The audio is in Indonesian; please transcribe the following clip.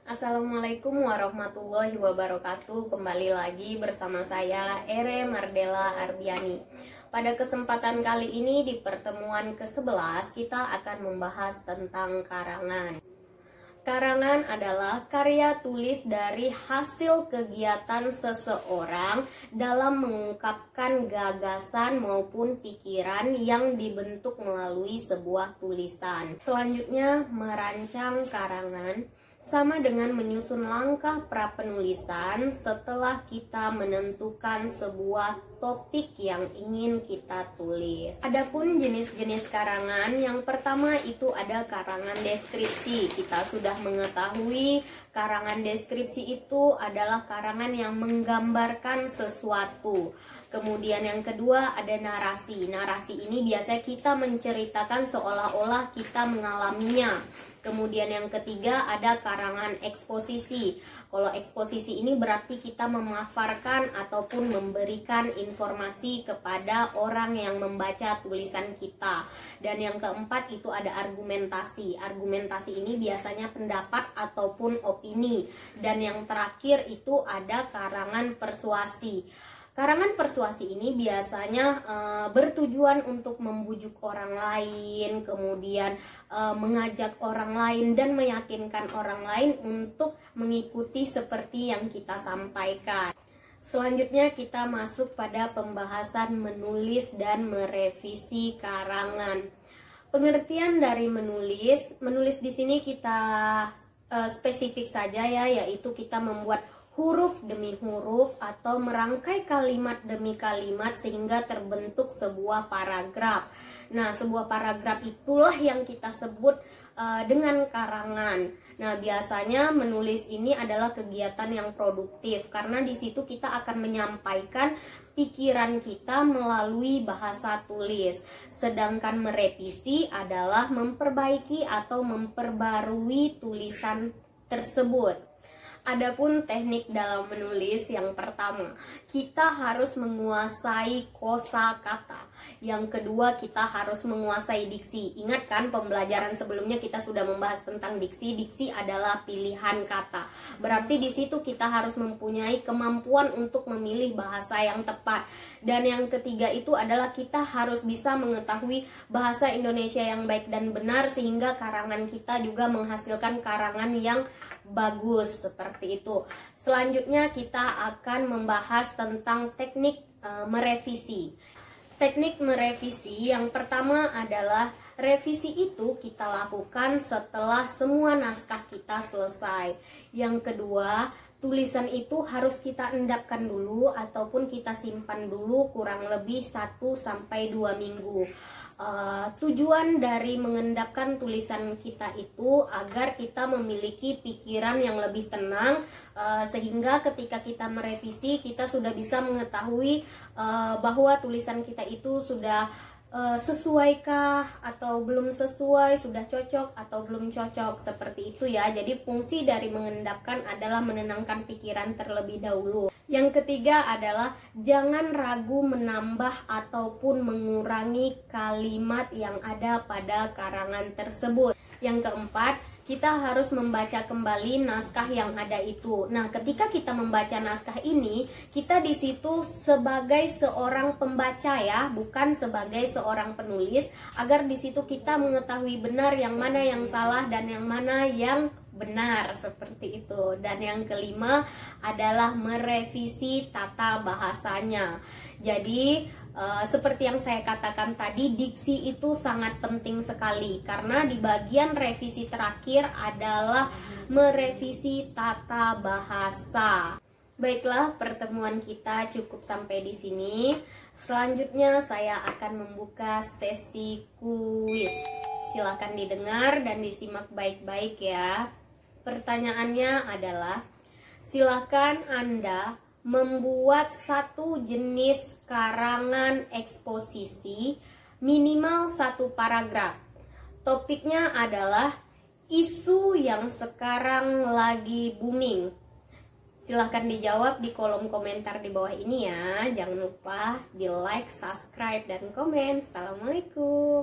Assalamualaikum warahmatullahi wabarakatuh. Kembali lagi bersama saya Ere Mardela Arbiani. Pada kesempatan kali ini di pertemuan ke-11 kita akan membahas tentang karangan. Karangan adalah karya tulis dari hasil kegiatan seseorang dalam mengungkapkan gagasan maupun pikiran yang dibentuk melalui sebuah tulisan. Selanjutnya, merancang karangan sama dengan menyusun langkah prapenulisan setelah kita menentukan sebuah topik yang ingin kita tulis. Adapun jenis-jenis karangan, yang pertama itu ada karangan deskripsi. Kita sudah mengetahui karangan deskripsi itu adalah karangan yang menggambarkan sesuatu. Kemudian yang kedua ada narasi. Narasi ini biasanya kita menceritakan seolah-olah kita mengalaminya. Kemudian yang ketiga ada karangan eksposisi. Kalau eksposisi ini berarti kita memaparkan ataupun memberikan informasi kepada orang yang membaca tulisan kita. Dan yang keempat itu ada argumentasi. Argumentasi ini biasanya pendapat ataupun opini. Dan yang terakhir itu ada karangan persuasi. Karangan persuasi ini biasanya bertujuan untuk membujuk orang lain, kemudian mengajak orang lain dan meyakinkan orang lain untuk mengikuti seperti yang kita sampaikan. Selanjutnya kita masuk pada pembahasan menulis dan merevisi karangan. Pengertian dari menulis di sini kita spesifik saja ya, yaitu kita membuat huruf demi huruf atau merangkai kalimat demi kalimat sehingga terbentuk sebuah paragraf. Nah, sebuah paragraf itulah yang kita sebut dengan karangan. Nah, biasanya menulis ini adalah kegiatan yang produktif karena di situ kita akan menyampaikan pikiran kita melalui bahasa tulis. Sedangkan merevisi adalah memperbaiki atau memperbarui tulisan tersebut. Adapun teknik dalam menulis, yang pertama, kita harus menguasai kosakata. Yang kedua, kita harus menguasai diksi. Ingat kan pembelajaran sebelumnya kita sudah membahas tentang diksi. Diksi adalah pilihan kata. Berarti di situ kita harus mempunyai kemampuan untuk memilih bahasa yang tepat. Dan yang ketiga itu adalah kita harus bisa mengetahui bahasa Indonesia yang baik dan benar sehingga karangan kita juga menghasilkan karangan yang bagus seperti itu. Selanjutnya kita akan membahas tentang teknik merevisi. Teknik merevisi yang pertama adalah revisi itu kita lakukan setelah semua naskah kita selesai. Yang kedua, tulisan itu harus kita endapkan dulu ataupun kita simpan dulu kurang lebih 1-2 minggu. Tujuan dari mengendapkan tulisan kita itu agar kita memiliki pikiran yang lebih tenang, sehingga ketika kita merevisi kita sudah bisa mengetahui bahwa tulisan kita itu sudah sesuaikah atau belum sesuai, sudah cocok atau belum cocok, seperti itu ya. Jadi fungsi dari mengendapkan adalah menenangkan pikiran terlebih dahulu. Yang ketiga adalah jangan ragu menambah ataupun mengurangi kalimat yang ada pada karangan tersebut. Yang keempat, kita harus membaca kembali naskah yang ada itu. Nah, ketika kita membaca naskah ini, kita di situ sebagai seorang pembaca ya, bukan sebagai seorang penulis, agar di situ kita mengetahui benar yang mana yang salah dan yang mana yang benar, seperti itu. Dan yang kelima adalah merevisi tata bahasanya. Jadi seperti yang saya katakan tadi, diksi itu sangat penting sekali karena di bagian revisi terakhir adalah merevisi tata bahasa. Baiklah, pertemuan kita cukup sampai di sini. Selanjutnya saya akan membuka sesi kuis. Silakan didengar dan disimak baik-baik ya. Pertanyaannya adalah, silakan Anda membuat satu jenis karangan eksposisi minimal 1 paragraf. Topiknya adalah isu yang sekarang lagi booming. Silahkan dijawab di kolom komentar di bawah ini ya. Jangan lupa di like, subscribe, dan komen. Assalamualaikum.